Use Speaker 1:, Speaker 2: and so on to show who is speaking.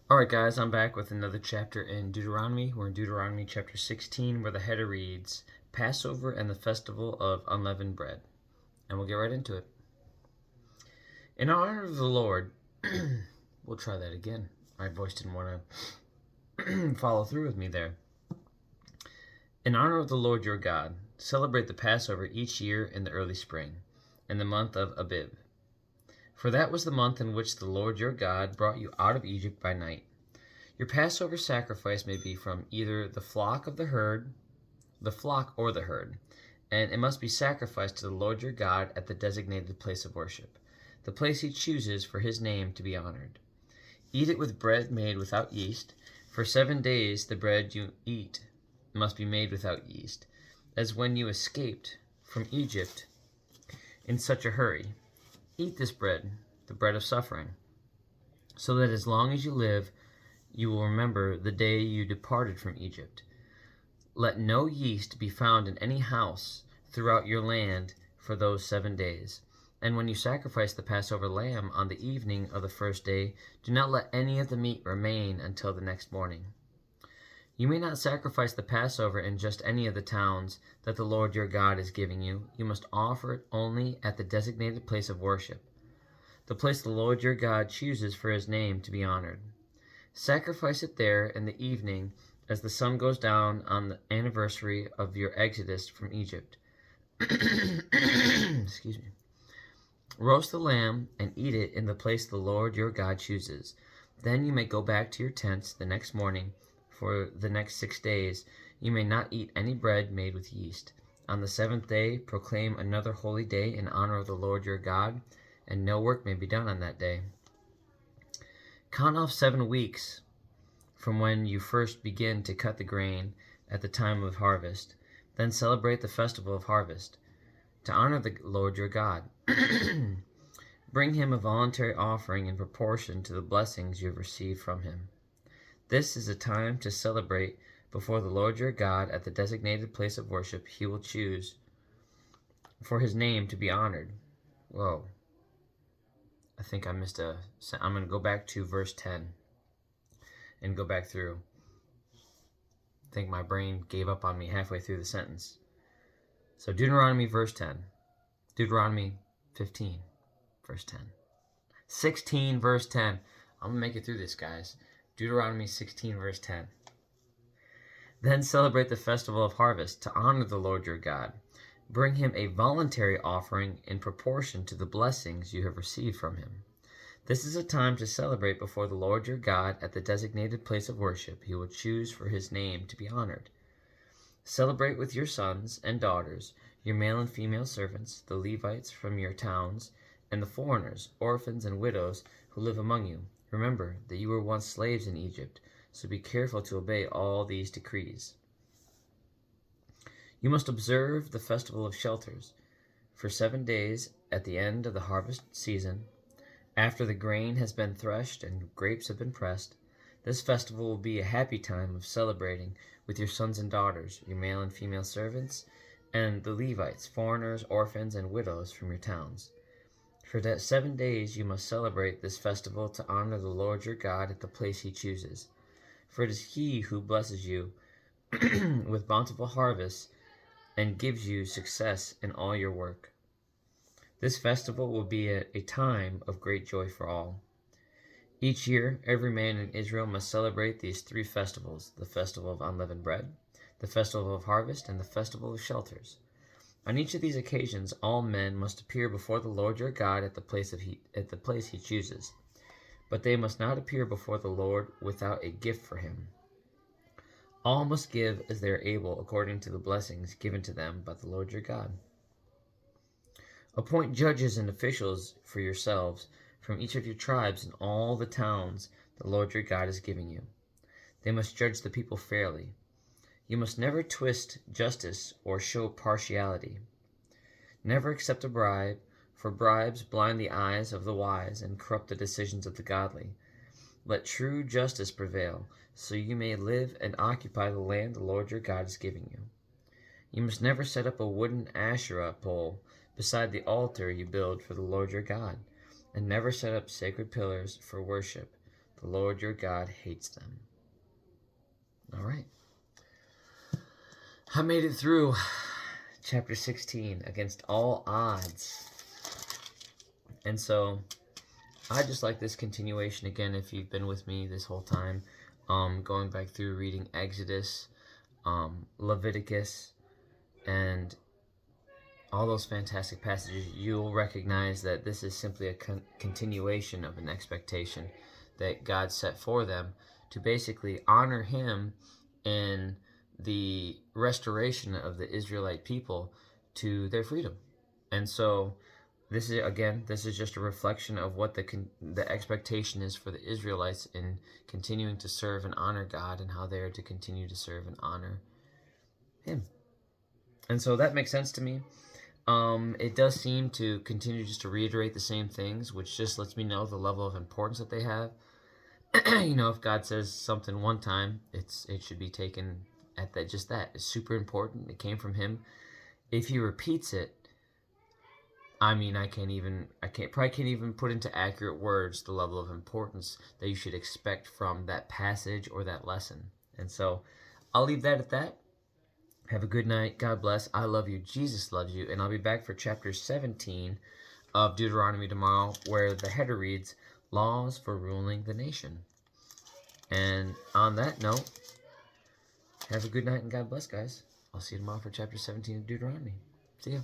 Speaker 1: Alright guys, I'm back with another chapter in Deuteronomy. We're in Deuteronomy chapter 16 where the header reads, Passover and the Festival of Unleavened Bread. And we'll get right into it. In honor of the Lord, we'll try that again. My voice didn't want to follow through with me there. In honor of the Lord your God, celebrate the Passover each year in the early spring, in the month of Abib. For that was the month in which the Lord your God brought you out of Egypt by night. Your Passover sacrifice may be from either the flock or the herd, and it must be sacrificed to the Lord your God at the designated place of worship, the place he chooses for his name to be honored. Eat it with bread made without yeast. For 7 days the bread you eat must be made without yeast, as when you escaped from Egypt in such a hurry. Eat this bread, the bread of suffering, so that as long as you live, you will remember the day you departed from Egypt. Let no yeast be found in any house throughout your land for those 7 days. And when you sacrifice the Passover lamb on the evening of the first day, do not let any of the meat remain until the next morning. You may not sacrifice the Passover in just any of the towns that the Lord your God is giving you. You must offer it only at the designated place of worship, the place the Lord your God chooses for his name to be honored. Sacrifice it there in the evening as the sun goes down on the anniversary of your exodus from Egypt. Excuse me. Roast the lamb and eat it in the place the Lord your God chooses. Then you may go back to your tents the next morning. For the next 6 days you may not eat any bread made with yeast. On the 7th day proclaim another holy day in honor of the Lord your God, and no work may be done on that day. Count off 7 weeks from when you first begin to cut the grain at the time of harvest. Then celebrate the festival of harvest, to honor the Lord your God. Bring him a voluntary offering in proportion to the blessings you have received from him. This is a time to celebrate before the Lord your God at the designated place of worship he will choose for his name to be honored. Whoa. I think I missed I'm going to go back to verse 10 and go back through. I think my brain gave up on me halfway through the sentence. So Deuteronomy verse 10. Deuteronomy 15 verse 10. 16 verse 10. I'm going to make it through this, guys. Deuteronomy 16 verse 10. Then celebrate the festival of harvest to honor the Lord your God. Bring him a voluntary offering in proportion to the blessings you have received from him. This is a time to celebrate before the Lord your God at the designated place of worship he will choose for his name to be honored. Celebrate with your sons and daughters, your male and female servants, the Levites from your towns, and the foreigners, orphans, and widows who live among you. Remember that you were once slaves in Egypt, so be careful to obey all these decrees. You must observe the festival of shelters for 7 days at the end of the harvest season, after the grain has been threshed and grapes have been pressed. This festival will be a happy time of celebrating with your sons and daughters, your male and female servants, and the Levites, foreigners, orphans, and widows from your towns. For that 7 days you must celebrate this festival to honor the Lord your God at the place he chooses. For it is he who blesses you with bountiful harvests and gives you success in all your work. This festival will be a time of great joy for all. Each year, every man in Israel must celebrate these 3 festivals: the festival of unleavened bread, the festival of harvest, and the festival of shelters. On each of these occasions, all men must appear before the Lord your God at the place he chooses. But they must not appear before the Lord without a gift for him. All must give as they are able, according to the blessings given to them by the Lord your God. Appoint judges and officials for yourselves from each of your tribes in all the towns the Lord your God is giving you. They must judge the people fairly. You must never twist justice or show partiality. Never accept a bribe, for bribes blind the eyes of the wise and corrupt the decisions of the godly. Let true justice prevail, so you may live and occupy the land the Lord your God is giving you. You must never set up a wooden Asherah pole beside the altar you build for the Lord your God, and never set up sacred pillars for worship. The Lord your God hates them. All right. I made it through chapter 16 against all odds. And so I just like this continuation again. If you've been with me this whole time, going back through reading Exodus, Leviticus, and all those fantastic passages, you'll recognize that this is simply a continuation of an expectation that God set for them to basically honor Him in the restoration of the Israelite people to their freedom. And so this is just a reflection of what the expectation is for the Israelites in continuing to serve and honor God, and how they are to continue to serve and honor Him. And so that makes sense to me. It does seem to continue just to reiterate the same things, which just lets me know the level of importance that they have. If God says something one time, it should be taken at that. Just that, it's super important. It came from Him. If He repeats it, I probably can't even put into accurate words the level of importance that you should expect from that passage or that lesson. And so I'll leave that at that. Have a good night. God bless. I love you. Jesus loves you. And I'll be back for chapter 17 of Deuteronomy tomorrow, where the header reads, Laws for Ruling the Nation. And on that note, have a good night and God bless, guys. I'll see you tomorrow for chapter 17 of Deuteronomy. See ya.